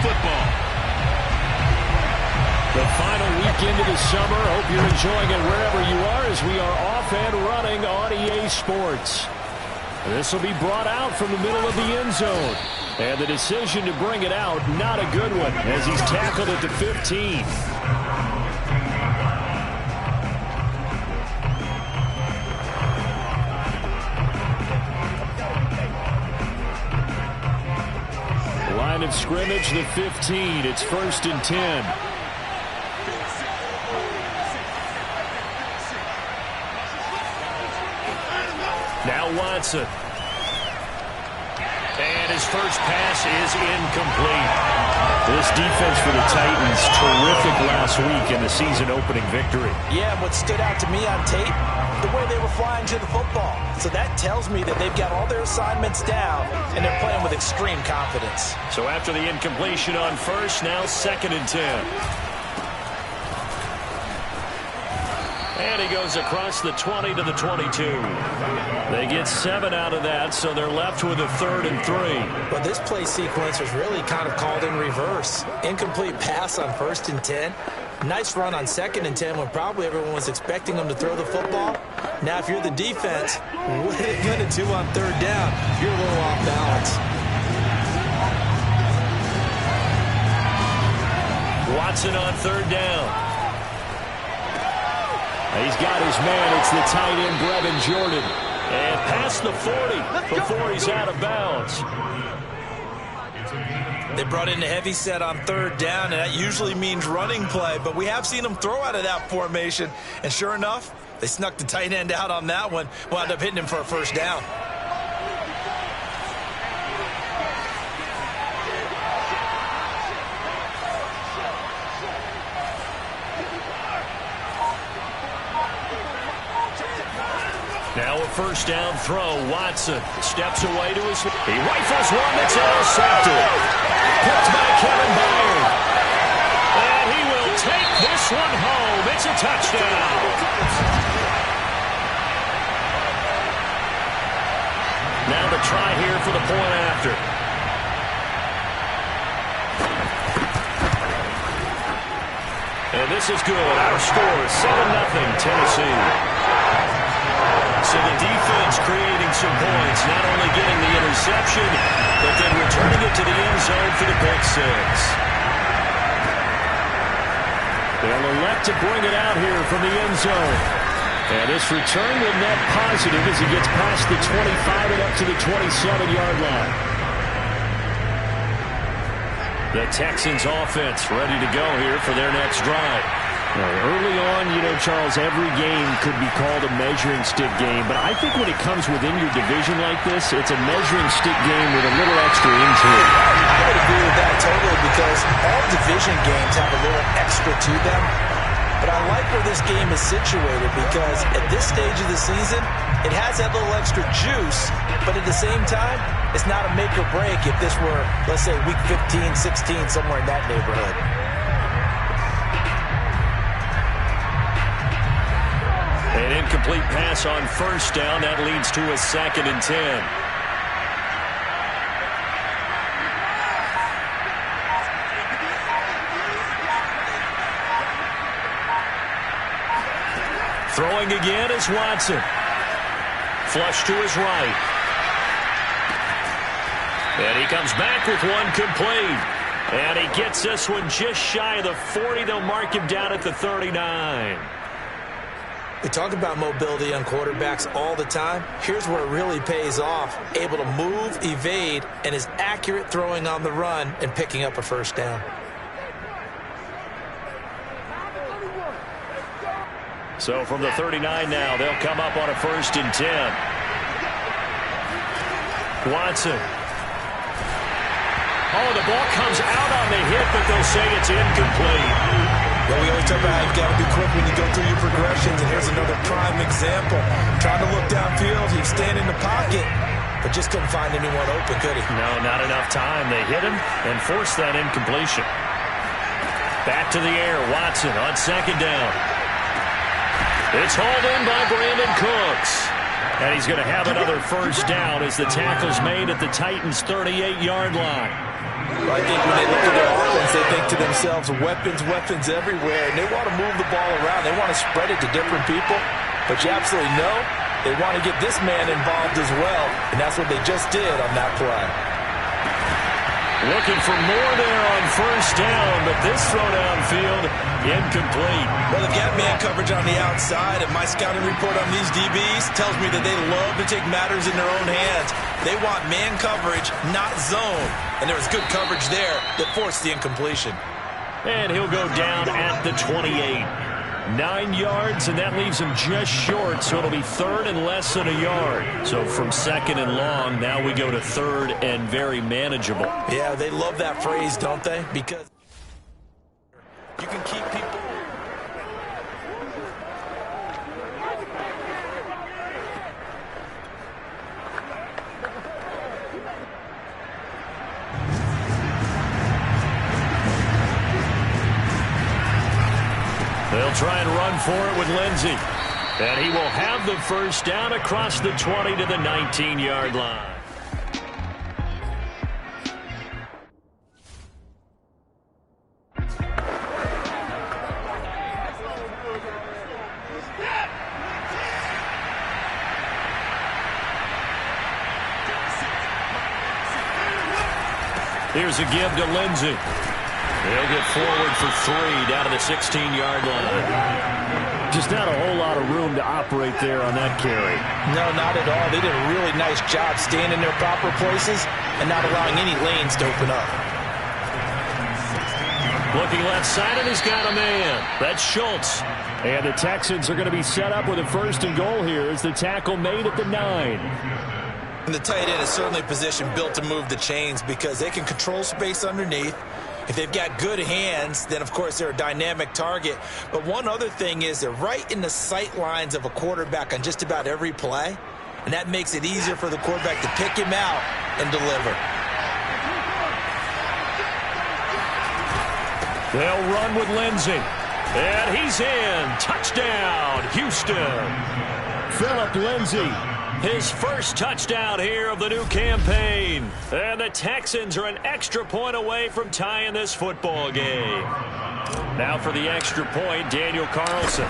football. The final weekend of the summer. Hope you're enjoying it wherever you are as we are off and running on EA Sports. This will be brought out from the middle of the end zone. And the decision to bring it out, not a good one, as he's tackled at the 15. Line of scrimmage, the 15. It's 1st and 10. Now Watson. And his first pass is incomplete. This defense for the Titans, terrific last week in the season-opening victory. Yeah, and what stood out to me on tape, the way they were flying to the football. So that tells me that they've got all their assignments down, and they're playing with extreme confidence. So after the incompletion on first, now 2nd and 10. And he goes across the 20 to the 22. They get 7 out of that, so they're left with a 3rd and 3. But this play sequence was really kind of called in reverse. Incomplete pass on 1st and 10. Nice run on 2nd and 10 when probably everyone was expecting them to throw the football. Now, if you're the defense, what are you going to do on 3rd down? You're a little off balance. Watson on 3rd down. He's got his man. It's the tight end, Brevin Jordan. And past the 40 before he's out of bounds. They brought in a heavy set on 3rd down, and that usually means running play. But we have seen them throw out of that formation. And sure enough, they snuck the tight end out on that one. Wound up hitting him for a 1st down. Now a 1st down throw. Watson steps away to his... He rifles one that's intercepted. Picked by Kevin Byard. And he will take this one home. It's a touchdown. Now the try here for the point after. And this is good. Our score is 7-0 Tennessee. So the defense creating some points, not only getting the interception, but then returning it to the end zone for the pick 6. They'll elect to bring it out here from the end zone. And this return will net positive as he gets past the 25 and up to the 27-yard line. The Texans offense ready to go here for their next drive. Early on, Charles, every game could be called a measuring stick game. But I think when it comes within your division like this, it's a measuring stick game with a little extra into it. I would agree with that totally because all division games have a little extra to them. But I like where this game is situated because at this stage of the season, it has that little extra juice. But at the same time, it's not a make or break if this were, let's say, week 15, 16, somewhere in that neighborhood. An incomplete pass on 1st down. That leads to a 2nd and 10. Throwing again is Watson. Flush to his right. And he comes back with one complete. And he gets this one just shy of the 40. They'll mark him down at the 39. We talk about mobility on quarterbacks all the time. Here's where it really pays off. Able to move, evade, and is accurate throwing on the run and picking up a 1st down. So from the 39 now, they'll come up on a 1st and 10. Watson. Oh, the ball comes out on the hit, but they'll say it's incomplete. Well, we always talk about how you've got to be quick when you go through your progressions, and here's another prime example. Trying to look downfield, he'd stand in the pocket, but just couldn't find anyone open, could he? No, not enough time. They hit him and forced that incompletion. Back to the air, Watson on 2nd down. It's hauled in by Brandon Cooks. And he's going to have another 1st down as the tackle's made at the Titans' 38-yard line. I think when they look at their offense, they think to themselves, weapons, weapons everywhere, and they want to move the ball around. They want to spread it to different people, but you absolutely know they want to get this man involved as well, and that's what they just did on that play. Looking for more there on first down, but this throw downfield incomplete. Well, they've got man coverage on the outside, and my scouting report on these DBs tells me that they love to take matters in their own hands. They want man coverage, not zone. And there was good coverage there that forced the incompletion. And he'll go down at the 28. 9 yards, and that leaves him just short, so it'll be third and less than a yard. So from second and long, now we go to third and very manageable. Yeah, they love that phrase, don't they? Because you can keep people. They'll try and run for it with Lindsey. And he will have the first down across the 20 to the 19-yard line. Here's a give to Lindsey. He'll get forward for 3 down to the 16-yard line. Just not a whole lot of room to operate there on that carry. No, not at all. They did a really nice job staying in their proper places and not allowing any lanes to open up. Looking left side, and he's got a man. That's Schultz. And the Texans are going to be set up with a first and goal here as the tackle made at the 9. And the tight end is certainly a position built to move the chains because they can control space underneath. If they've got good hands, then, of course, they're a dynamic target. But one other thing is they're right in the sight lines of a quarterback on just about every play, and that makes it easier for the quarterback to pick him out and deliver. They'll run with Lindsey. And he's in. Touchdown, Houston. Philip Lindsey. His first touchdown here of the new campaign. And the Texans are an extra point away from tying this football game. Now for the extra point, Daniel Carlson.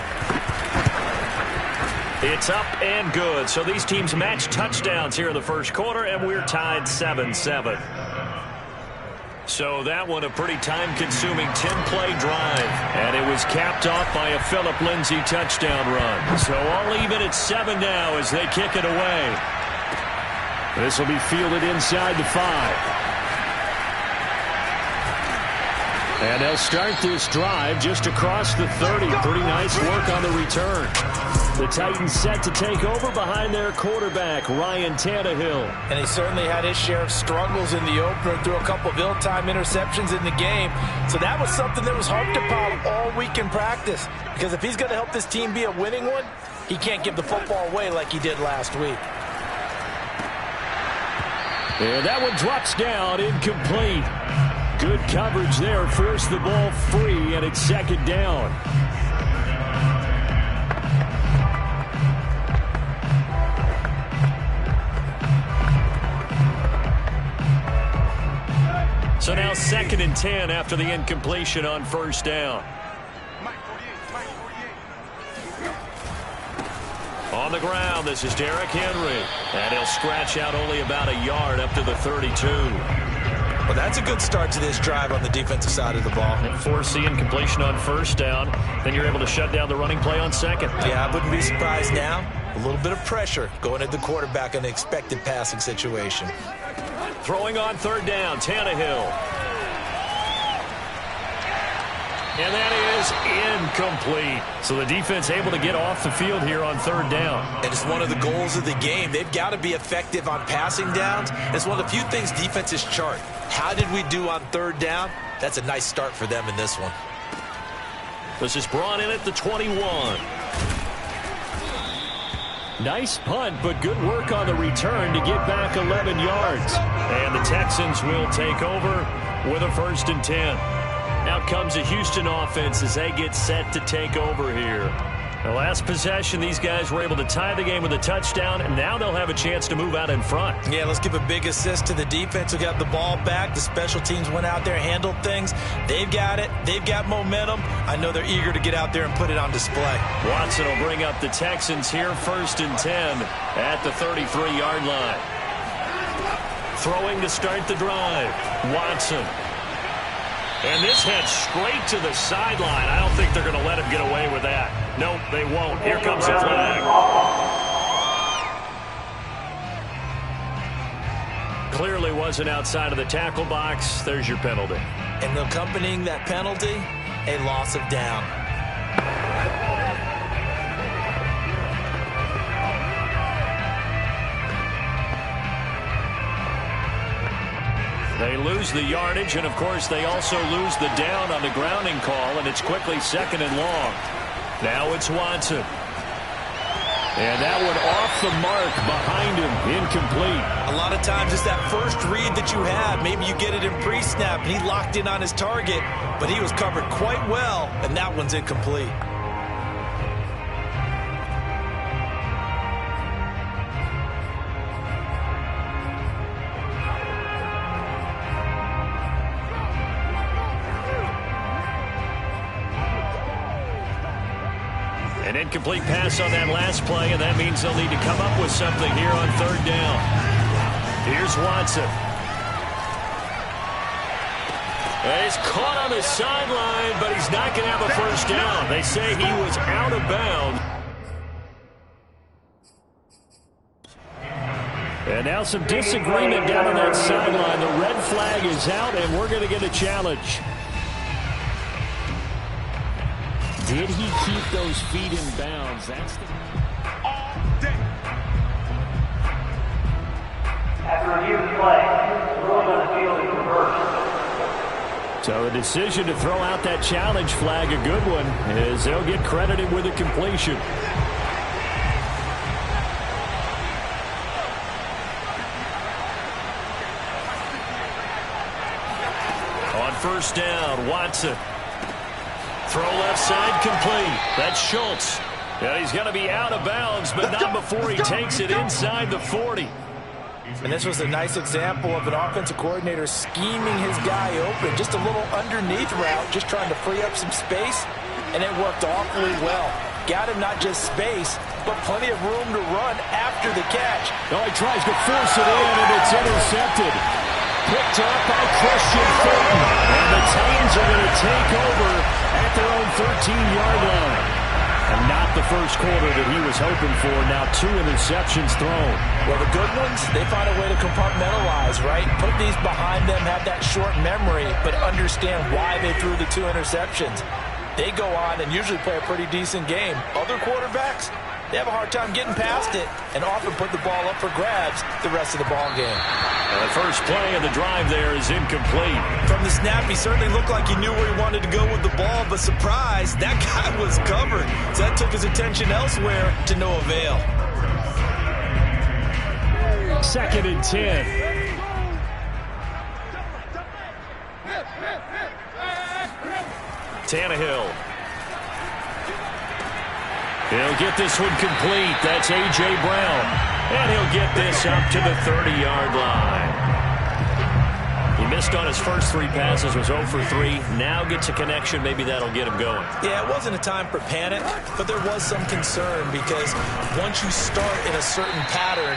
It's up and good. So these teams match touchdowns here in the first quarter, and we're tied 7-7. So that one a pretty time-consuming 10-play drive. And it was capped off by a Philip Lindsey touchdown run. So all even at 7 now as they kick it away. This will be fielded inside the 5. And they'll start this drive just across the 30. Pretty nice work on the return. The Titans set to take over behind their quarterback, Ryan Tannehill. And he certainly had his share of struggles in the opener, threw a couple of ill-timed interceptions in the game. So that was something that was harped upon all week in practice. Because if he's going to help this team be a winning one, he can't give the football away like he did last week. And that one drops down, incomplete. Good coverage there, forced the ball free, and it's second down. So now 2nd and 10 after the incompletion on first down. On the ground, this is Derrick Henry. And he'll scratch out only about a yard up to the 32. Well, that's a good start to this drive on the defensive side of the ball. Force the incompletion on first down. Then you're able to shut down the running play on second. Yeah, I wouldn't be surprised now. A little bit of pressure going at the quarterback in an expected passing situation. Throwing on third down, Tannehill. And that is incomplete. So the defense able to get off the field here on third down. And it's one of the goals of the game. They've got to be effective on passing downs. It's one of the few things defenses chart. How did we do on third down? That's a nice start for them in this one. This is brought in at the 21. Nice punt, but good work on the return to get back 11 yards. And the Texans will take over with a 1st and 10. Out comes the Houston offense as they get set to take over here. The last possession, these guys were able to tie the game with a touchdown, and now they'll have a chance to move out in front. Yeah, let's give a big assist to the defense who got the ball back. The special teams went out there, handled things. They've got it. They've got momentum. I know they're eager to get out there and put it on display. Watson will bring up the Texans here, 1st and 10 at the 33-yard line. Throwing to start the drive. Watson. And this heads straight to the sideline. I don't think they're going to let him get away with that. Nope, they won't. Here comes a flag. Clearly wasn't outside of the tackle box. There's your penalty. And accompanying that penalty, a loss of down. They lose the yardage, and of course they also lose the down on the grounding call, and it's quickly 2nd and long. Now it's Watson. And that one off the mark behind him, incomplete. A lot of times it's that first read that you have. Maybe you get it in pre-snap, and he locked in on his target, but he was covered quite well, and that one's incomplete. An incomplete pass on that last play, and that means they'll need to come up with something here on 3rd down. Here's Watson. He's caught on the sideline, but he's not going to have a first down. They say he was out of bounds. And now some disagreement down on that sideline. The red flag is out, and we're going to get a challenge. Did he keep those feet in bounds? That's the... After review play, ruling on the field is reversed. So a decision to throw out that challenge flag, a good one, as they'll get credited with a completion. On 1st down, Watson. Throw left side complete. That's Schultz. Yeah, he's going to be out of bounds, but not before he takes it inside the 40. And this was a nice example of an offensive coordinator scheming his guy open. Just a little underneath route, just trying to free up some space, and it worked awfully well. Got him not just space, but plenty of room to run after the catch. Oh, he tries to force it in, and it's intercepted. Picked up by Christian Fulton. And the Titans are going to take over at their own 13-yard line. And not the first quarter that he was hoping for. Now 2 interceptions thrown. Well, the good ones, they find a way to compartmentalize, right? Put these behind them, have that short memory, but understand why they threw the 2 interceptions. They go on and usually play a pretty decent game. Other quarterbacks, they have a hard time getting past it and often put the ball up for grabs the rest of the ball game. And the first play of the drive there is incomplete. From the snap, he certainly looked like he knew where he wanted to go with the ball, but surprise, that guy was covered. So that took his attention elsewhere to no avail. 2nd and 10. Tannehill. He'll get this one complete. That's A.J. Brown. And he'll get this up to the 30-yard line. He missed on his first 3 passes, was 0 for 3. Now gets a connection. Maybe that'll get him going. Yeah, it wasn't a time for panic, but there was some concern because once you start in a certain pattern,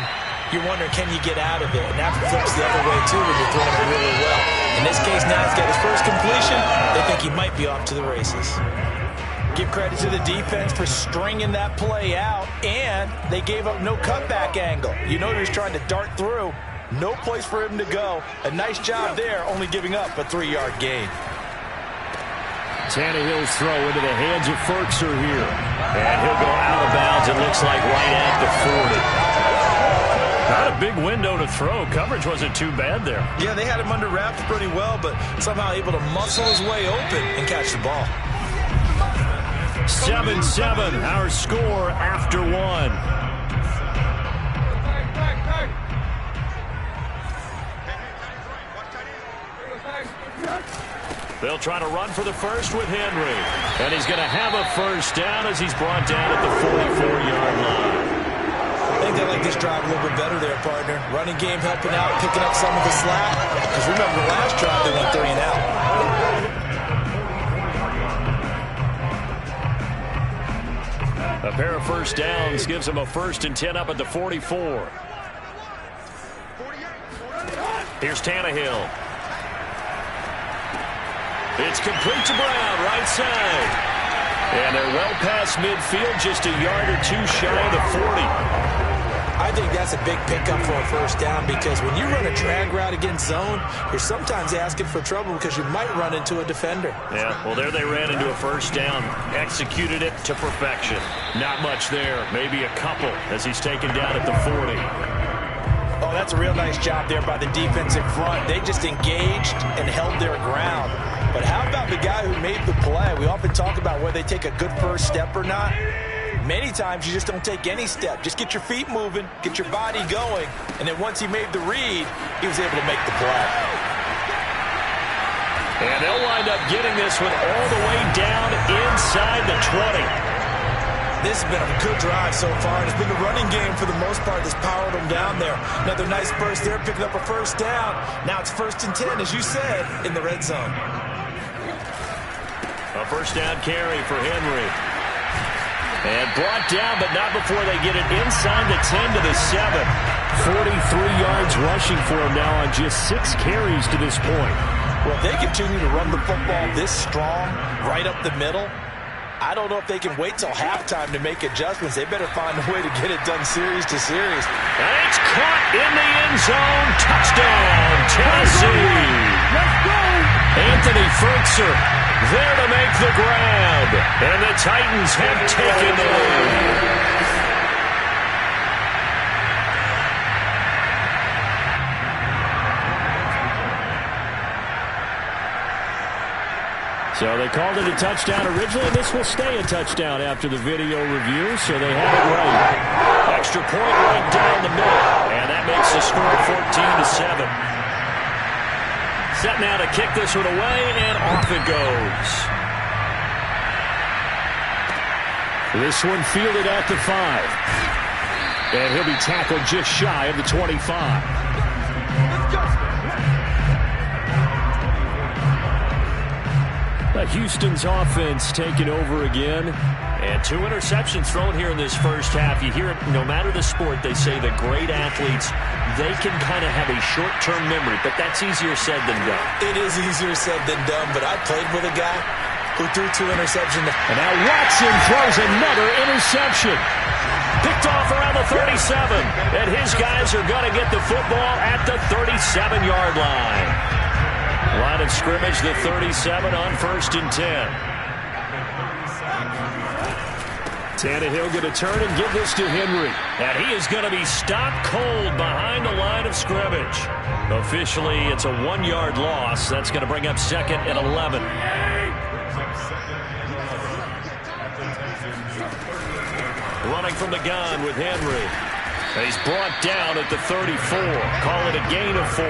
you're wondering, can you get out of it? And that flips the other way, too, when you're throwing it really well. In this case, now he's got his first completion. They think he might be off to the races. Give credit to the defense for stringing that play out, and they gave up no cutback angle. You know he was trying to dart through. No place for him to go. A nice job there, only giving up a 3-yard gain. Tannehill's throw into the hands of Firkser here. And he'll go out of bounds, it looks like, right at the 40. Not a big window to throw. Coverage wasn't too bad there. Yeah, they had him under wraps pretty well, but somehow able to muscle his way open and catch the ball. 7-7, our score after 1. They'll try to run for the first with Henry. And he's going to have a first down as he's brought down at the 44-yard line. I think they like this drive a little bit better there, partner. Running game helping out, picking up some of the slack. Because remember, the last drive they went 3 and out. A pair of first downs gives them a 1st and 10 up at the 44. Here's Tannehill. It's complete to Brown, right side. And they're well past midfield, just a yard or 2 shy of the 40. I think that's a big pickup for a first down because when you run a drag route against zone, you're sometimes asking for trouble because you might run into a defender. Yeah, well, there they ran into a first down. Executed it to perfection. Not much there, maybe a couple as he's taken down at the 40. Oh, that's a real nice job there by the defensive front. They just engaged and held their ground. But how about the guy who made the play? We often talk about whether they take a good first step or not. Many times you just don't take any step. Just get your feet moving, get your body going, and then once he made the read, he was able to make the play. And they'll wind up getting this one all the way down inside the 20. This has been a good drive so far. It's been the running game for the most part that's powered them down there. Another nice burst there, picking up a first down. Now it's 1st and 10, as you said, in the red zone. A first down carry for Henry. And brought down, but not before they get it inside the 10 to the 7. 43 yards rushing for him now on just 6 carries to this point. Well, if they continue to run the football this strong, right up the middle, I don't know if they can wait till halftime to make adjustments. They better find a way to get it done series to series. And it's caught in the end zone. Touchdown, Tennessee. Let's go. Anthony Fertzer there to make the grab. And the Titans have taken the lead. So they called it a touchdown originally, and this will stay a touchdown after the video review, so they have it right. Extra point right down the middle, and that makes the score 14-7. Set now to kick this one away, and off it goes. This one fielded at the 5. And he'll be tackled just shy of the 25. Houston's offense taking over again. And 2 interceptions thrown here in this first half. You hear it, no matter the sport, they say the great athletes, they can kind of have a short-term memory, but that's easier said than done. It is easier said than done, but I played with a guy who threw 2 interceptions. And now Watson throws another interception. Picked off around the 37. And his guys are going to get the football at the 37-yard line. Line of scrimmage, the 37 on 1st and 10. Tannehill going to turn and give this to Henry. And he is going to be stopped cold behind the line of scrimmage. Officially, it's a 1-yard loss. That's going to bring up 2nd and 11. Running from the gun with Henry. He's brought down at the 34. Call it a gain of 4.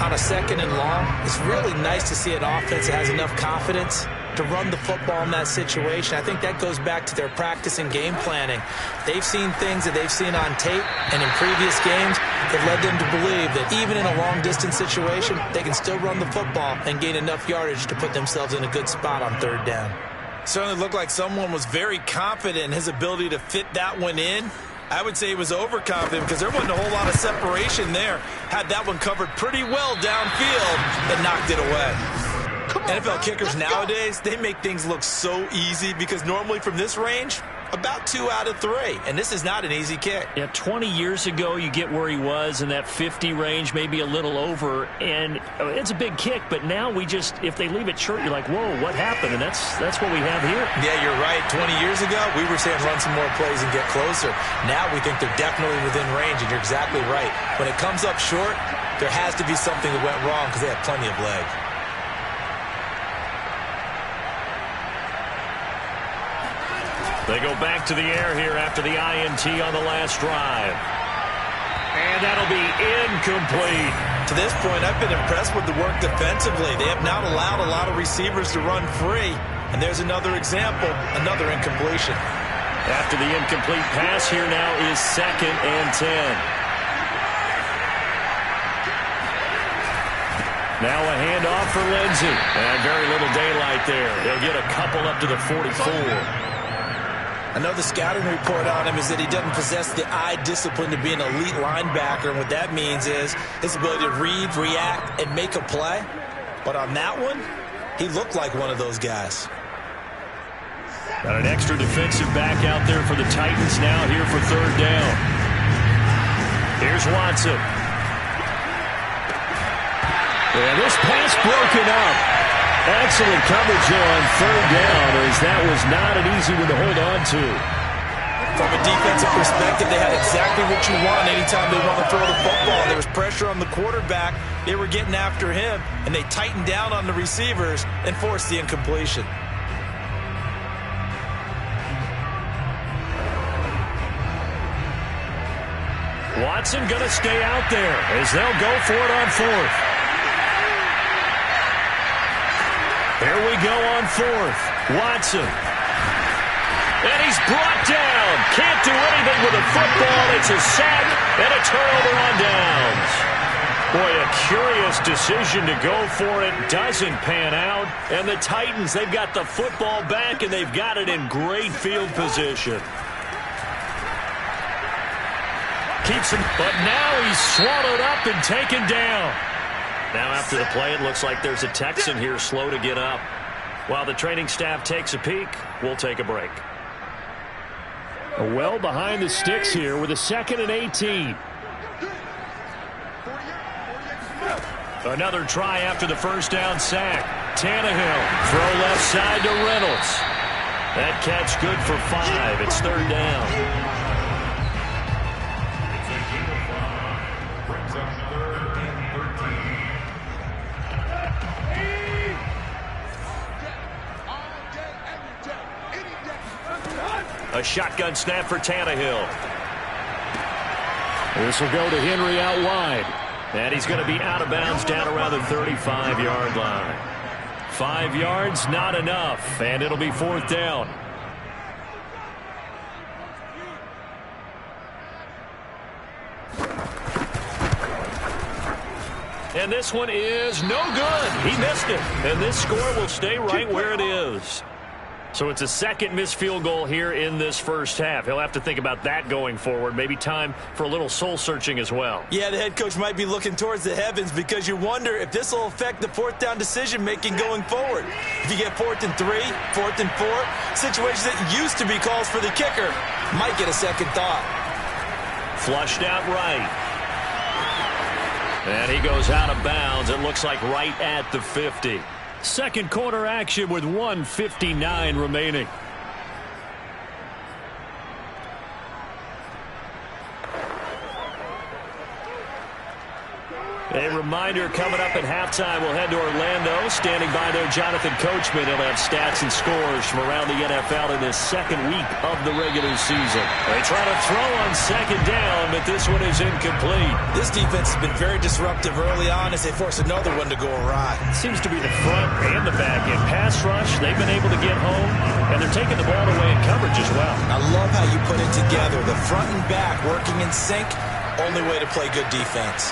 On a 2nd and long, it's really nice to see an offense that has enough confidence to run the football in that situation. I think that goes back to their practice and game planning. They've seen things that they've seen on tape and in previous games that led them to believe that even in a long-distance situation, they can still run the football and gain enough yardage to put themselves in a good spot on 3rd down. Certainly looked like someone was very confident in his ability to fit that one in. I would say he was overconfident because there wasn't a whole lot of separation there. Had that one covered pretty well downfield and knocked it away. NFL kickers nowadays, they make things look so easy because normally from this range, about 2 out of 3. And this is not an easy kick. Yeah, 20 years ago, you get where he was in that 50 range, maybe a little over. And it's a big kick, but now we just, if they leave it short, you're like, whoa, what happened? And that's what we have here. Yeah, you're right. 20 years ago, we were saying run some more plays and get closer. Now we think they're definitely within range, and you're exactly right. When it comes up short, there has to be something that went wrong because they have plenty of leg. They go back to the air here after the INT on the last drive. And that'll be incomplete. To this point, I've been impressed with the work defensively. They have not allowed a lot of receivers to run free. And there's another example, another incompletion. After the incomplete pass, here now is 2nd and 10. Now a handoff for Lindsey. And very little daylight there. They'll get a couple up to the 44. I know the scouting report on him is that he doesn't possess the eye discipline to be an elite linebacker. And what that means is his ability to read, react, and make a play. But on that one, he looked like one of those guys. Got an extra defensive back out there for the Titans now here for 3rd down. Here's Watson. And this pass broken up. Excellent coverage on 3rd down, as that was not an easy one to hold on to. From a defensive perspective, they had exactly what you want anytime they want to throw the football. There was pressure on the quarterback. They were getting after him, and they tightened down on the receivers and forced the incompletion. Watson going to stay out there as they'll go for it on 4th. Here we go on 4th. Watson. And he's brought down. Can't do anything with the football. It's a sack and a turnover on downs. Boy, a curious decision to go for it. Doesn't pan out. And the Titans, they've got the football back, and they've got it in great field position. Keeps him, but now he's swallowed up and taken down. Now after the play, it looks like there's a Texan here slow to get up. While the training staff takes a peek, we'll take a break. Well behind the sticks here with a 2nd and 18. Another try after the 1st down sack. Tannehill, throw left side to Reynolds. That catch good for 5. It's 3rd down. A shotgun snap for Tannehill. This will go to Henry out wide. And he's going to be out of bounds down around the 35-yard line. 5 yards, not enough. And it'll be 4th down. And this one is no good. He missed it. And this score will stay right where it is. So it's a 2nd missed field goal here in this 1st half. He'll have to think about that going forward. Maybe time for a little soul-searching as well. Yeah, the head coach might be looking towards the heavens because you wonder if this will affect the 4th down decision-making going forward. If you get 4th and 3, 4th and 4, situations that used to be calls for the kicker might get a second thought. Flushed out right. And he goes out of bounds. It looks like right at the 50. Second quarter action with 1:59 remaining. A reminder coming up at halftime, we'll head to Orlando. Standing by there, Jonathan Coachman. He'll have stats and scores from around the NFL in this 2nd week of the regular season. They try to throw on 2nd down, but this one is incomplete. This defense has been very disruptive early on as they force another one to go awry. It seems to be the front and the back end. Pass rush, they've been able to get home, and they're taking the ball away in coverage as well. I love how you put it together. The front and back working in sync, only way to play good defense.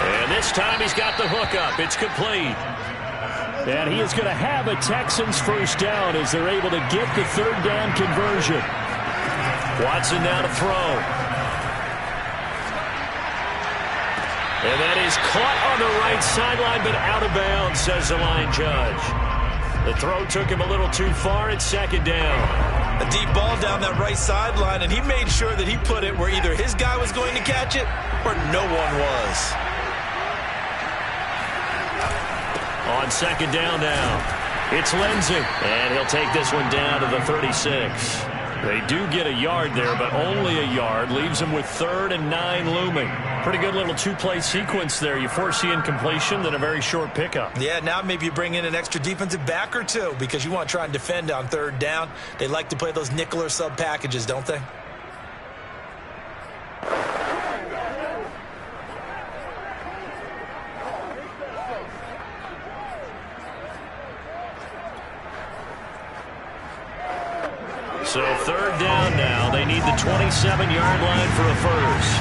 And this time he's got the hook up. It's complete. And he is going to have a Texans 1st down as they're able to get the 3rd down conversion. Watson now to throw. And that is caught on the right sideline, but out of bounds, says the line judge. The throw took him a little too far. It's 2nd down. A deep ball down that right sideline, and he made sure that he put it where either his guy was going to catch it or no one was. On 2nd down now, it's Lindsey, and he'll take this one down to the 36. They do get a yard there, but only a yard. Leaves them with 3rd and 9 looming. Pretty good little 2-play sequence there. You force the incompletion, then a very short pickup. Yeah, now maybe you bring in an extra defensive back or two because you want to try and defend on 3rd down. They like to play those nickel or sub packages, don't they? So third down now. They need the 27-yard line for a first.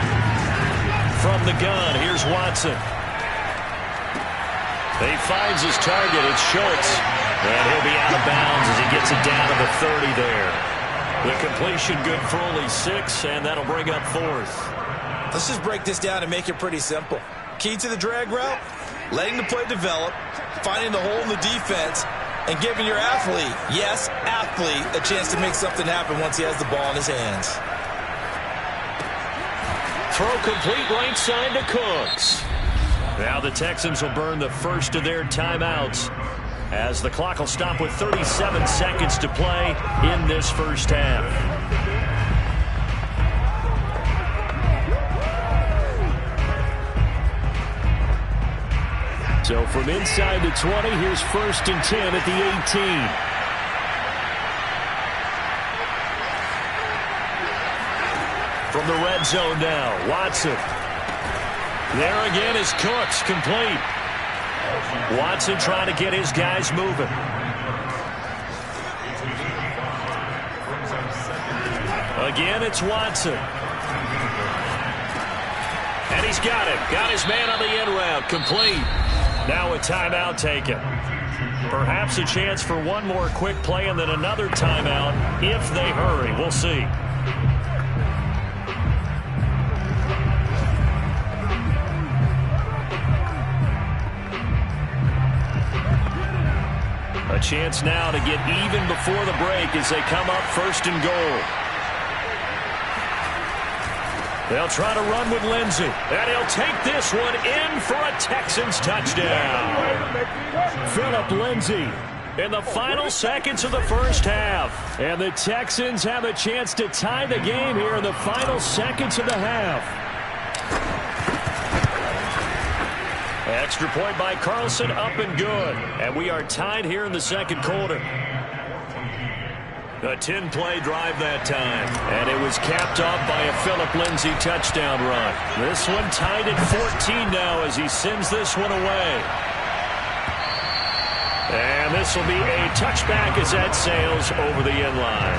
From the gun, here's Watson. He finds his target. It's Schultz. And he'll be out of bounds as he gets it down to the 30 there. The completion good for only 6, and that'll bring up fourth. Let's just break this down and make it pretty simple. Key to the drag route, letting the play develop, finding the hole in the defense, and giving your athlete, yes, athlete, a chance to make something happen once he has the ball in his hands. Throw complete right side to Cooks. Now the Texans will burn the first of their timeouts as the clock will stop with 37 seconds to play in this first half. So from inside the 20, here's 1st and 10 at the 18. From the red zone now, Watson. There again is Cooks, complete. Watson trying to get his guys moving. Again, it's Watson. And he's got it. Got his man on the end route, complete. Now a timeout taken. Perhaps a chance for one more quick play and then another timeout if they hurry. We'll see. A chance now to get even before the break as they come up 1st and goal. They'll try to run with Lindsey. And he'll take this one in for a Texans touchdown. Phillip Lindsay in the final seconds of the first half. And the Texans have a chance to tie the game here in the final seconds of the half. Extra point by Carlson, up and good. And we are tied here in the second quarter. A 10-play drive that time. And it was capped off by a Phillip Lindsay touchdown run. This one tied at 14 now as he sends this one away. And this will be a touchback as that sails over the end line.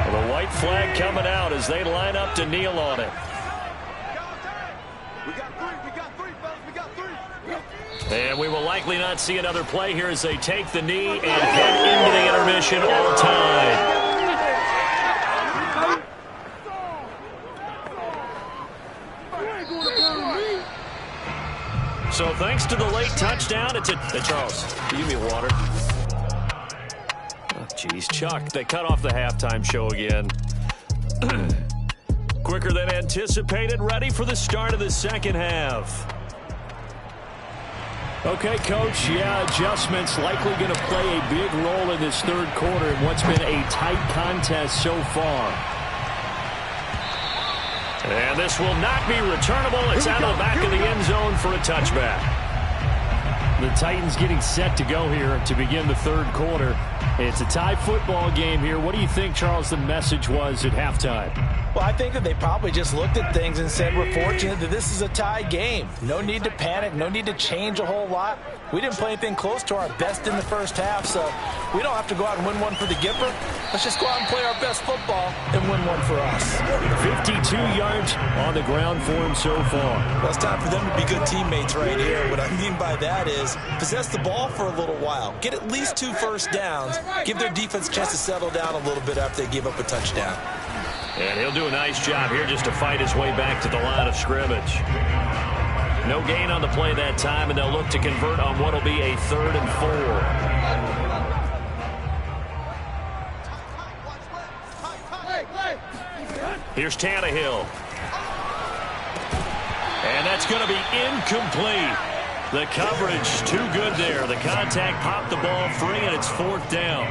The white flag coming out as they line up to kneel on it. And we will likely not see another play here as they take the knee and head into the intermission all time. So thanks to the late touchdown, it's hey, Charles, give me water. Oh, geez, Chuck, they cut off the halftime show again. Quicker than anticipated, ready for the start of the second half. Okay, Coach, yeah, adjustments likely going to play a big role in this third quarter in what's been a tight contest so far. And this will not be returnable. It's out of the back of the end zone for a touchback. The Titans getting set to go here to begin the third quarter. It's a tie football game here. What do you think, Charles, the message was at halftime? Well, I think that they probably just looked at things and said, we're fortunate that this is a tie game. No need to panic. No need to change a whole lot. We didn't play anything close to our best in the first half, so we don't have to go out and win one for the giver. Let's just go out and play our best football and win one for us. 52 yards on the ground for him so far. Well, it's time for them to be good teammates right here. What I mean by that is possess the ball for a little while. Get at least 2 first downs. Give their defense a chance to settle down a little bit after they give up a touchdown. And he'll do a nice job here just to fight his way back to the line of scrimmage. No gain on the play that time, and they'll look to convert on what will be a 3rd and 4. Here's Tannehill. And that's going to be incomplete. The coverage too good there. The contact popped the ball free, and it's 4th down.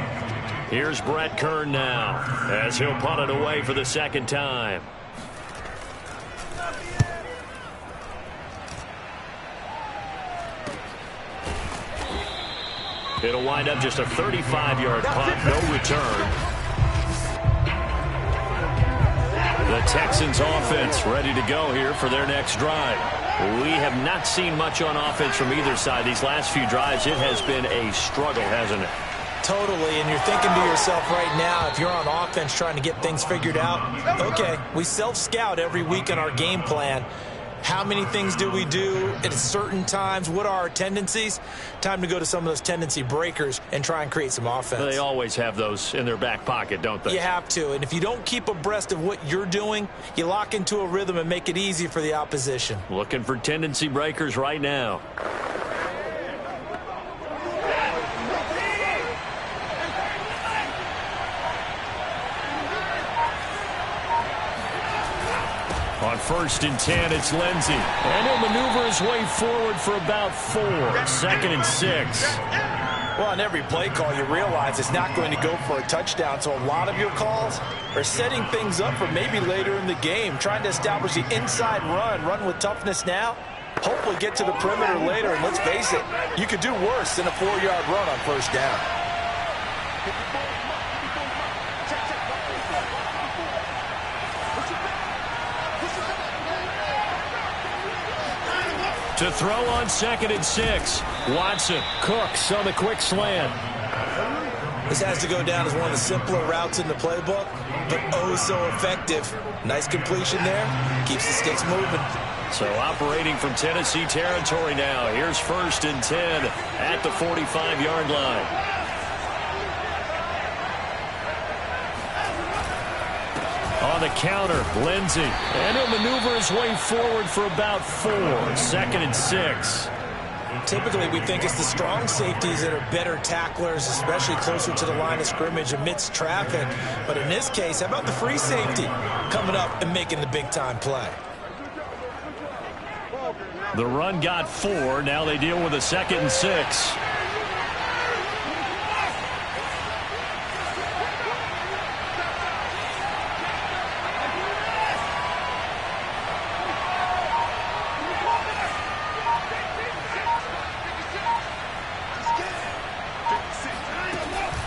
Here's Brett Kern now as he'll punt it away for the second time. It'll wind up just a 35-yard punt, no return. The Texans offense ready to go here for their next drive. We have not seen much on offense from either side. These last few drives, it has been a struggle, hasn't it? Totally, and you're thinking to yourself right now, if you're on offense trying to get things figured out, okay, we self-scout every week in our game plan. How many things do we do at certain times? What are our tendencies? Time to go to some of those tendency breakers and try and create some offense. They always have those in their back pocket, don't they? You have to, and if you don't keep abreast of what you're doing, you lock into a rhythm and make it easy for the opposition. Looking for tendency breakers right now. On 1st and 10, it's Lindsey. And he'll maneuver his way forward for about 4. 2nd and 6. Well, on every play call, you realize it's not going to go for a touchdown, so a lot of your calls are setting things up for maybe later in the game, trying to establish the inside run with toughness now, hopefully get to the perimeter later, and let's face it, you could do worse than a 4-yard run on 1st down. To throw on 2nd and 6. Watson, Cooks on the quick slant. This has to go down as one of the simpler routes in the playbook, but oh so effective. Nice completion there. Keeps the sticks moving. So operating from Tennessee territory now. Here's 1st and 10 at the 45-yard line. On the counter, Lindsey. And he'll maneuver his way forward for about 4. 2nd and 6. Typically, we think it's the strong safeties that are better tacklers, especially closer to the line of scrimmage amidst traffic. But in this case, how about the free safety coming up and making the big-time play? The run got 4. Now they deal with a 2nd and 6.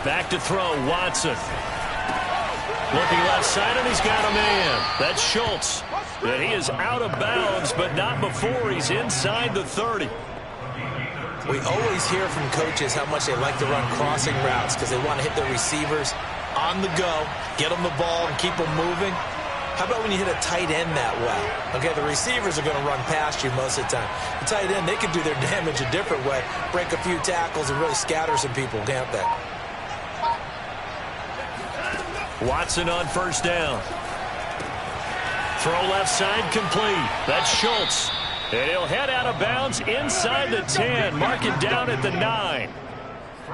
Back to throw, Watson. Looking left side, and he's got a man. That's Schultz. And he is out of bounds, but not before he's inside the 30. We always hear from coaches how much they like to run crossing routes because they want to hit their receivers on the go, get them the ball, and keep them moving. How about when you hit a tight end that way? Okay, the receivers are going to run past you most of the time. The tight end, they can do their damage a different way, break a few tackles, and really scatter some people, can't they? Watson on 1st down. Throw left side complete. That's Schultz. And he'll head out of bounds inside the 10. Mark it down at the 9.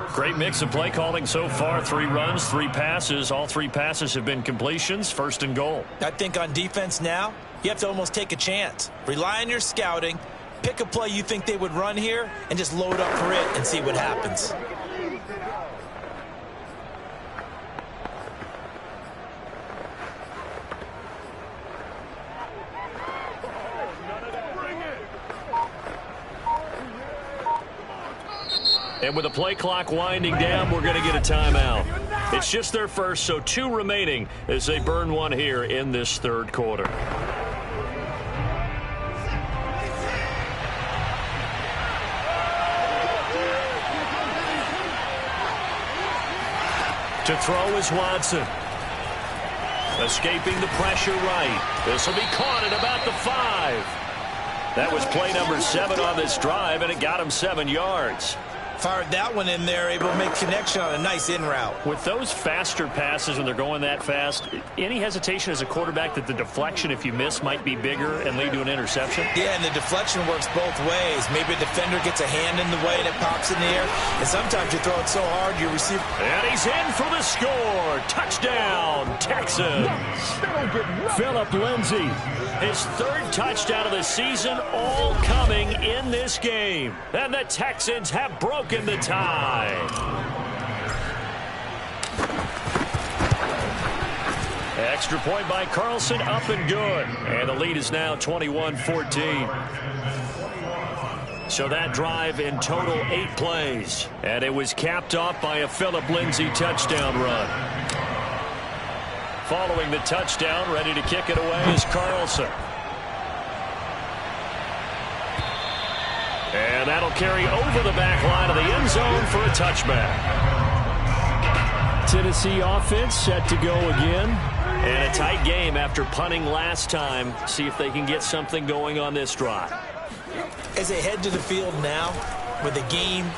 Great mix of play calling so far. 3 runs, 3 passes. All 3 passes have been completions. 1st and goal. I think on defense now, you have to almost take a chance. Rely on your scouting. Pick a play you think they would run here and just load up for it and see what happens. And with the play clock winding down, we're going to get a timeout. It's just their first, so 2 remaining as they burn one here in this 3rd quarter. To throw is Watson. Escaping the pressure right. This will be caught at about the 5. That was play number 7 on this drive, and it got him 7 yards. Fired that one in there, able to make connection on a nice in route. With those faster passes when they're going that fast, any hesitation as a quarterback that the deflection, if you miss, might be bigger and lead to an interception? Yeah, and the deflection works both ways. Maybe a defender gets a hand in the way and it pops in the air. And sometimes you throw it so hard, you receive. And he's in for the score. Touchdown, Texans. Phillip Lindsey, his 3rd touchdown of the season, all coming in this game. And the Texans have broken the tie. Extra point by Carlson, up and good. And the lead is now 21-14. So that drive in total 8 plays. And it was capped off by a Phillip Lindsey touchdown run. Following the touchdown, ready to kick it away is Carlson. And that'll carry over the back line of the end zone for a touchback. Tennessee offense set to go again. And a tight game after punting last time. See if they can get something going on this drive. As they head to the field now, with the game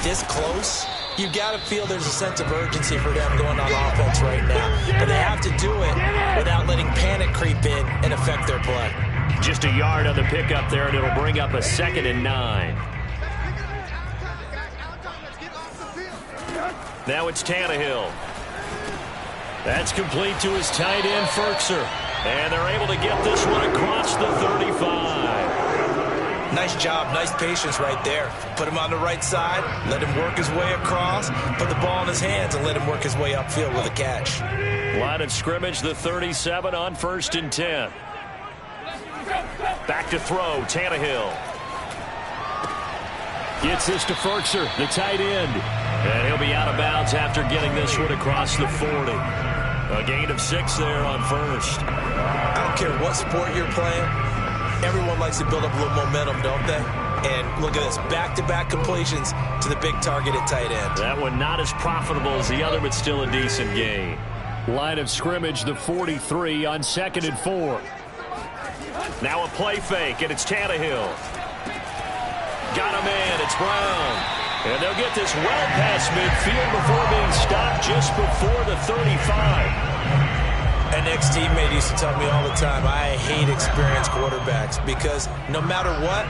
this close, you've got to feel there's a sense of urgency for them going on offense right now. But they have to do it without letting panic creep in and affect their play. Just a yard on the pickup there, and it'll bring up a 2nd and 9. Now it's Tannehill. That's complete to his tight end, Firkser. And they're able to get this one across the 35. Nice job, nice patience right there. Put him on the right side, let him work his way across, put the ball in his hands, and let him work his way upfield with a catch. Line of scrimmage, the 37 on 1st and 10. Back to throw, Tannehill. Gets this to Firkser, the tight end. And he'll be out of bounds after getting this one across the 40. A gain of 6 there on 1st. I don't care what sport you're playing. Everyone likes to build up a little momentum, don't they? And look at this, back-to-back completions to the big target at tight end. That one not as profitable as the other, but still a decent gain. Line of scrimmage, the 43 on 2nd and 4. Now a play fake, and it's Tannehill. Got him in, it's Brown. And they'll get this well past midfield before being stopped just before the 35. An ex-teammate used to tell me all the time, I hate experienced quarterbacks because no matter what,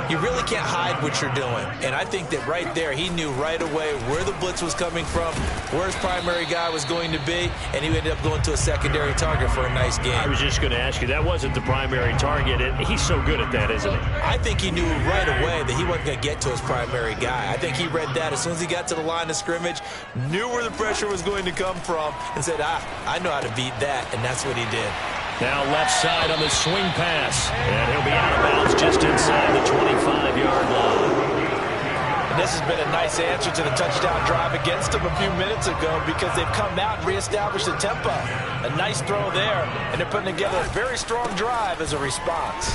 you really can't hide what you're doing. And I think that right there, he knew right away where the blitz was coming from, where his primary guy was going to be, and he ended up going to a secondary target for a nice game. I was just going to ask you, that wasn't the primary target. He's so good at that, isn't he? I think he knew right away that he wasn't going to get to his primary guy. I think he read that as soon as he got to the line of scrimmage, knew where the pressure was going to come from, and said, I know how to beat that, and that's what he did. Now left side on the swing pass. And he'll be out of bounds just inside the 25-yard line. And this has been a nice answer to the touchdown drive against them a few minutes ago because they've come out and reestablished the tempo. A nice throw there, and they're putting together a very strong drive as a response.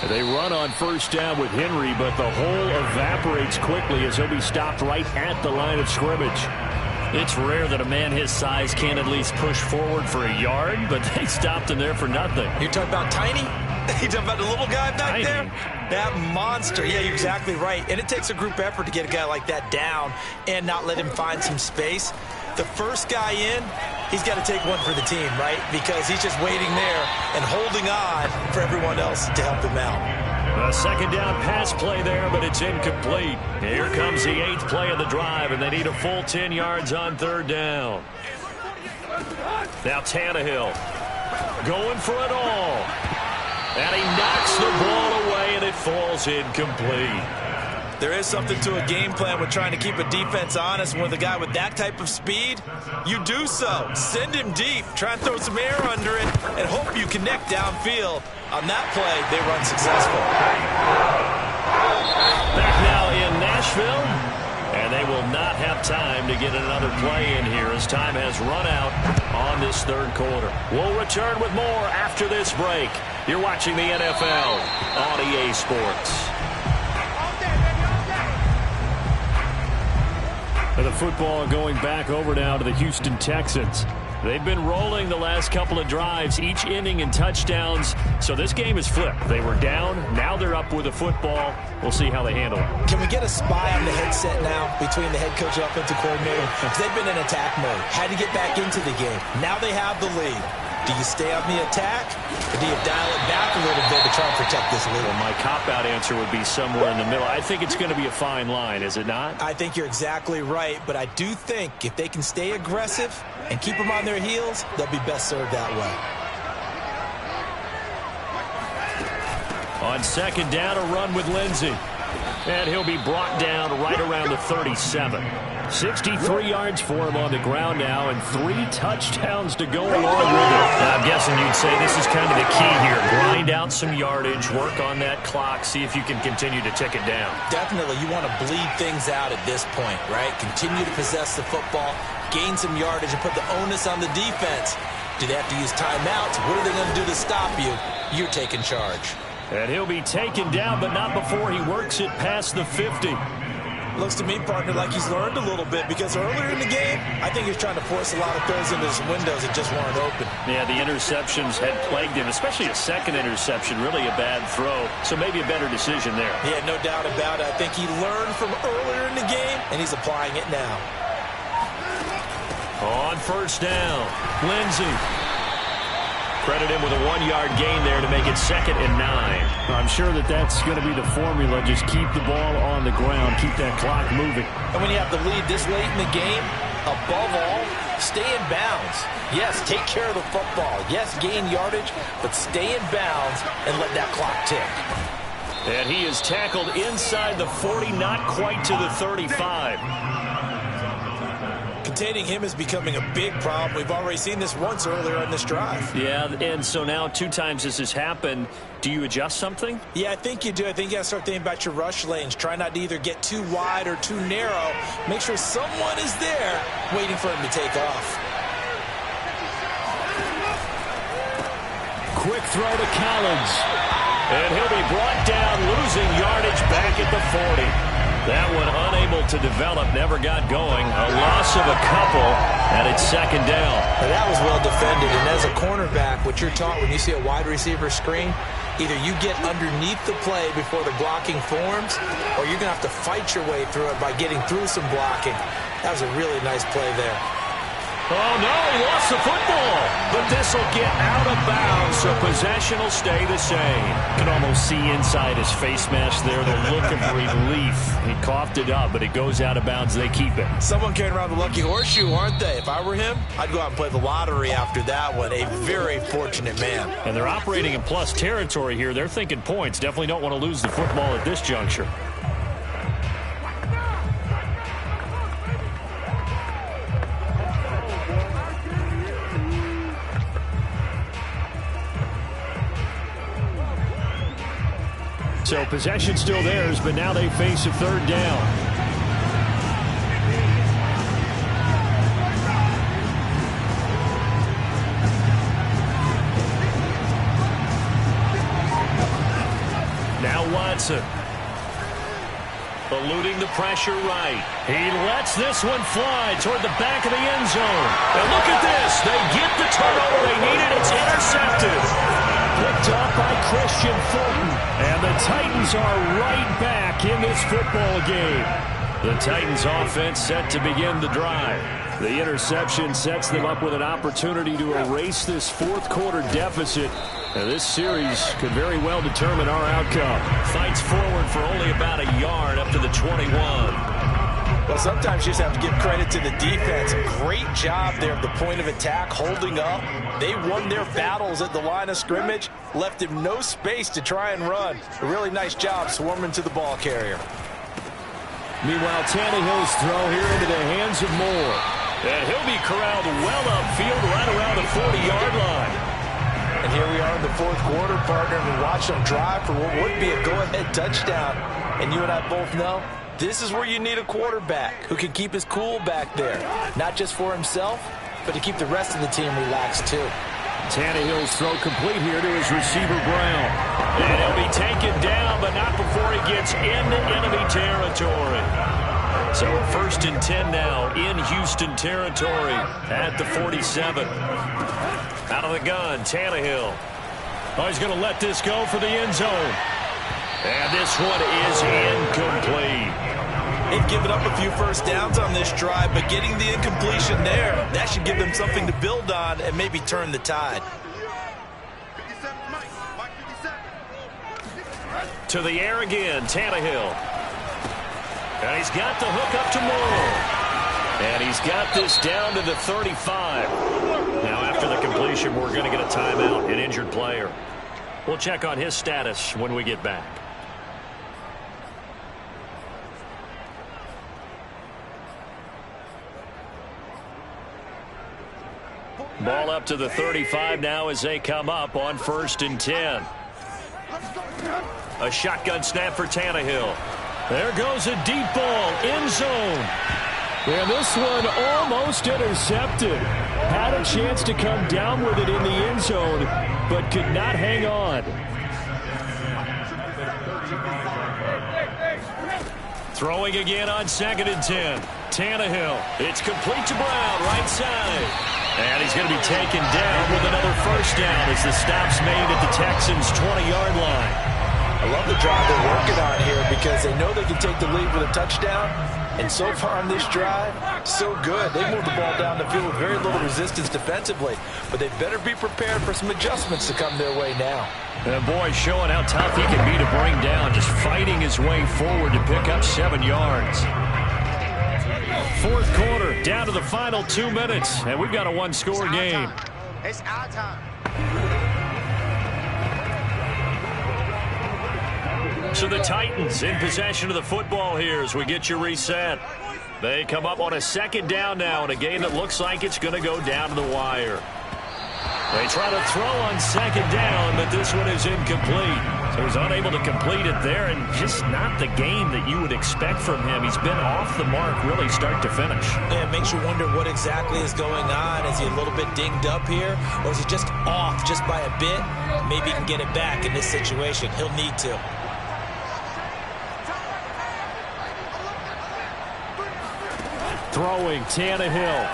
They run on 1st down with Henry, but the hole evaporates quickly as he'll be stopped right at the line of scrimmage. It's rare that a man his size can't at least push forward for a yard, but they stopped him there for nothing. You're talking about Tiny? You're talking about the little guy back there? That monster. Yeah, you're exactly right. And it takes a group effort to get a guy like that down and not let him find some space. The first guy in, he's got to take one for the team, right? Because he's just waiting there and holding on for everyone else to help him out. A 2nd down pass play there, but it's incomplete. Here comes the 8th play of the drive, and they need a full 10 yards on 3rd down. Now Tannehill going for it all. And he knocks the ball away, and it falls incomplete. There is something to a game plan with trying to keep a defense honest. With a guy with that type of speed, you do so. Send him deep. Try and throw some air under it and hope you connect downfield. On that play, they run successful. Back now in Nashville, and they will not have time to get another play in here as time has run out on this 3rd quarter. We'll return with more after this break. You're watching the NFL on EA Sports. The football going back over now to the Houston Texans. They've been rolling the last couple of drives, each inning in touchdowns. So this game is flipped. They were down. Now they're up with the football. We'll see how they handle it. Can we get a spy on the headset now between the head coach and offensive coordinator? Because they've been in attack mode. Had to get back into the game. Now they have the lead. Do you stay on the attack, or do you dial it back a little bit to try and protect this lead? Well, my cop-out answer would be somewhere in the middle. I think it's going to be a fine line, is it not? I think you're exactly right, but I do think if they can stay aggressive and keep them on their heels, they'll be best served that way. On 2nd down, a run with Lindsey. And he'll be brought down right around the 37. 63 yards for him on the ground now, and 3 touchdowns to go along with it. I'm guessing you'd say this is kind of the key here. Grind out some yardage, work on that clock, see if you can continue to tick it down. Definitely, you want to bleed things out at this point, right? Continue to possess the football, gain some yardage, and put the onus on the defense. Do they have to use timeouts? What are they going to do to stop you? You're taking charge. And he'll be taken down, but not before he works it past the 50. Looks to me, partner, like he's learned a little bit, because earlier in the game, I think he was trying to force a lot of throws into his windows that just weren't open. Yeah, the interceptions had plagued him, especially a second interception, really a bad throw. So maybe a better decision there. Yeah, no doubt about it. I think he learned from earlier in the game, and he's applying it now. On first down, Lindsey. Credit him with a 1-yard gain there to make it 2nd and 9. I'm sure that's going to be the formula. Just keep the ball on the ground. Keep that clock moving. And when you have the lead this late in the game, above all, stay in bounds. Yes, take care of the football. Yes, gain yardage, but stay in bounds and let that clock tick. And he is tackled inside the 40, not quite to the 35. Containing him is becoming a big problem. We've already seen this once earlier on this drive. Yeah, and so now 2 times this has happened. Do you adjust something? Yeah, I think you do. I think you got to start thinking about your rush lanes. Try not to either get too wide or too narrow. Make sure someone is there waiting for him to take off. Quick throw to Collins. And he'll be brought down, losing yardage back at the 40. That one unable to develop, never got going. A loss of a couple, and it's 2nd down. Now that was well defended, and as a cornerback, what you're taught when you see a wide receiver screen, either you get underneath the play before the blocking forms, or you're going to have to fight your way through it by getting through some blocking. That was a really nice play there. Oh, no, he lost the football. But this will get out of bounds, so possession will stay the same. You can almost see inside his face mask there the look of relief. He coughed it up, but it goes out of bounds. They keep it. Someone carrying around the lucky horseshoe, aren't they? If I were him, I'd go out and play the lottery after that one. A very fortunate man. And they're operating in plus territory here. They're thinking points. Definitely don't want to lose the football at this juncture. So possession still theirs, but now they face a 3rd down. Now Watson. Eluding the pressure right. He lets this one fly toward the back of the end zone. And look at this. They get the turnover they needed. It's intercepted. Picked up by Christian Fulton. And the Titans are right back in this football game. The Titans offense set to begin the drive. The interception sets them up with an opportunity to erase this 4th quarter deficit. And this series could very well determine our outcome. Fights forward for only about a yard up to the 21. Well, sometimes you just have to give credit to the defense. Great job there at the point of attack, holding up. They won their battles at the line of scrimmage, left him no space to try and run. A really nice job swarming to the ball carrier. Meanwhile, Tannehill's throw here into the hands of Moore. And he'll be corralled well upfield right around the 40-yard line. And here we are in the 4th quarter, partner, and we watch them drive for what would be a go-ahead touchdown. And you and I both know this is where you need a quarterback who can keep his cool back there. Not just for himself, but to keep the rest of the team relaxed too. Tannehill's throw complete here to his receiver, Brown. And he'll be taken down, but not before he gets into enemy territory. So 1st and 10 now in Houston territory at the 47. Out of the gun, Tannehill. Oh, he's going to let this go for the end zone. And this one is incomplete. They've given up a few first downs on this drive, but getting the incompletion there, that should give them something to build on and maybe turn the tide. To the air again, Tannehill. And he's got the hook up to Moore. And he's got this down to the 35. Now after the completion, we're going to get a timeout, an injured player. We'll check on his status when we get back. up to the 35 now as they come up on 1st and 10. A shotgun snap for Tannehill. There goes a deep ball, end zone. And this one almost intercepted. Had a chance to come down with it in the end zone, but could not hang on. Throwing again on 2nd and 10. Tannehill. It's complete to Brown, right side. And he's going to be taken down with another first down as the stop's made at the Texans' 20-yard line. I love the drive they're working on here because they know they can take the lead with a touchdown. And so far on this drive, so good. They moved the ball down the field with very little resistance defensively. But they better be prepared for some adjustments to come their way now. And boy, showing how tough he can be to bring down, just fighting his way forward to pick up 7 yards. 4th quarter, down to the final 2 minutes, and we've got a one-score game. It's our time. So the Titans in possession of the football here as we get you reset. They come up on a 2nd down now in a game that looks like it's going to go down to the wire. They try to throw on 2nd down, but this one is incomplete. So he's unable to complete it there, and just not the game that you would expect from him. He's been off the mark really start to finish. Yeah, it makes you wonder what exactly is going on. Is he a little bit dinged up here, or is he just off just by a bit? Maybe he can get it back in this situation. He'll need to. Throwing, Tannehill.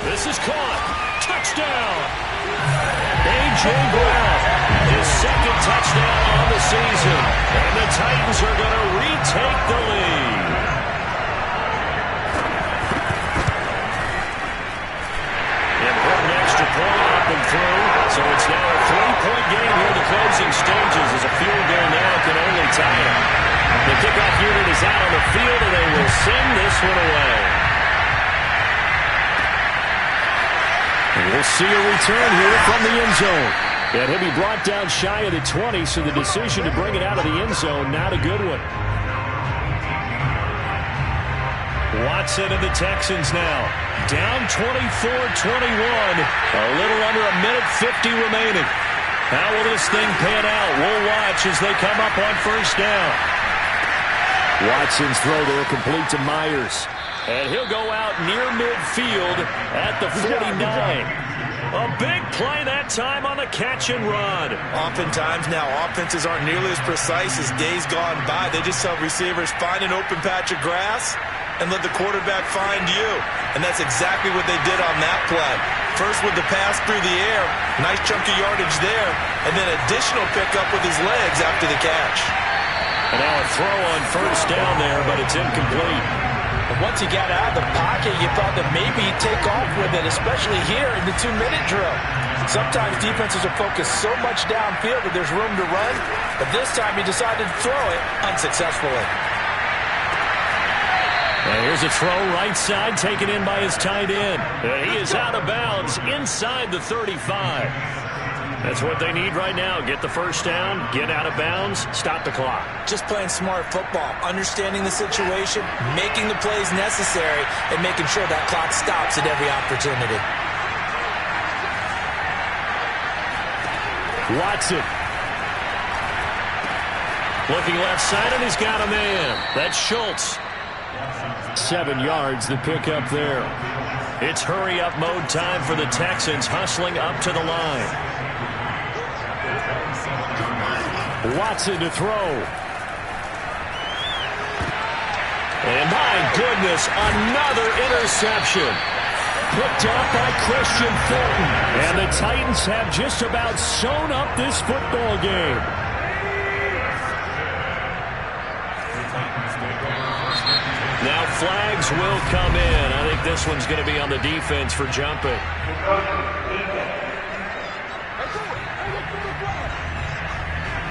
This is caught. Touchdown. A.J. Brown, his 2nd touchdown on the season. And the Titans are going to retake the lead. Important extra point up and through. So it's now a 3-point game here in the closing stages as a field goal now can only tie it. The kickoff unit is out on the field, and they will send this one away. And we'll see a return here from the end zone. And he'll be brought down shy of the 20, so the decision to bring it out of the end zone, not a good one. Watson and the Texans now. Down 24-21. A little under a minute 50 remaining. How will this thing pan out? We'll watch as they come up on 1st down. Watson's throw there complete to Myers. And he'll go out near midfield at the 49. A big play that time on the catch and run. Oftentimes now, offenses aren't nearly as precise as days gone by. They just help receivers find an open patch of grass and let the quarterback find you. And that's exactly what they did on that play. First with the pass through the air, nice chunk of yardage there, and then additional pickup with his legs after the catch. And now a throw on 1st down there, but it's incomplete. And once he got out of the pocket, you thought that maybe he'd take off with it, especially here in the 2-minute drill. Sometimes defenses are focused so much downfield that there's room to run, but this time he decided to throw it unsuccessfully. And here's a throw right side taken in by his tight end. And he is out of bounds inside the 35. That's what they need right now. Get the first down, get out of bounds, stop the clock. Just playing smart football, understanding the situation, making the plays necessary, and making sure that clock stops at every opportunity. Watson. Looking left side, and he's got a man. That's Schultz. 7 yards, the pickup there. It's hurry-up mode time for the Texans, hustling up to the line. Watson to throw. And my goodness, another interception. Picked up by Christian Fulton. And the Titans have just about sewn up this football game. Now flags will come in. I think this one's going to be on the defense for jumping.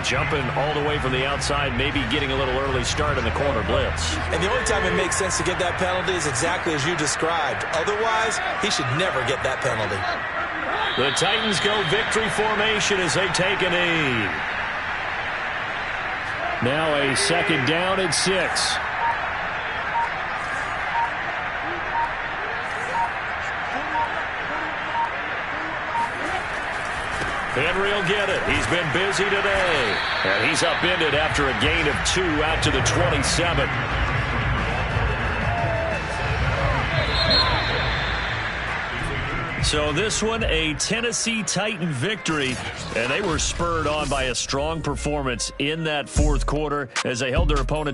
Jumping all the way from the outside, maybe getting a little early start in the corner blitz. And the only time it makes sense to get that penalty is exactly as you described. Otherwise, he should never get that penalty. The Titans go victory formation as they take a knee. Now a 2nd down and 6. Henry will get it. He's been busy today. And he's upended after a gain of 2 out to the 27. So this one, a Tennessee Titan victory, and they were spurred on by a strong performance in that fourth quarter as they held their opponents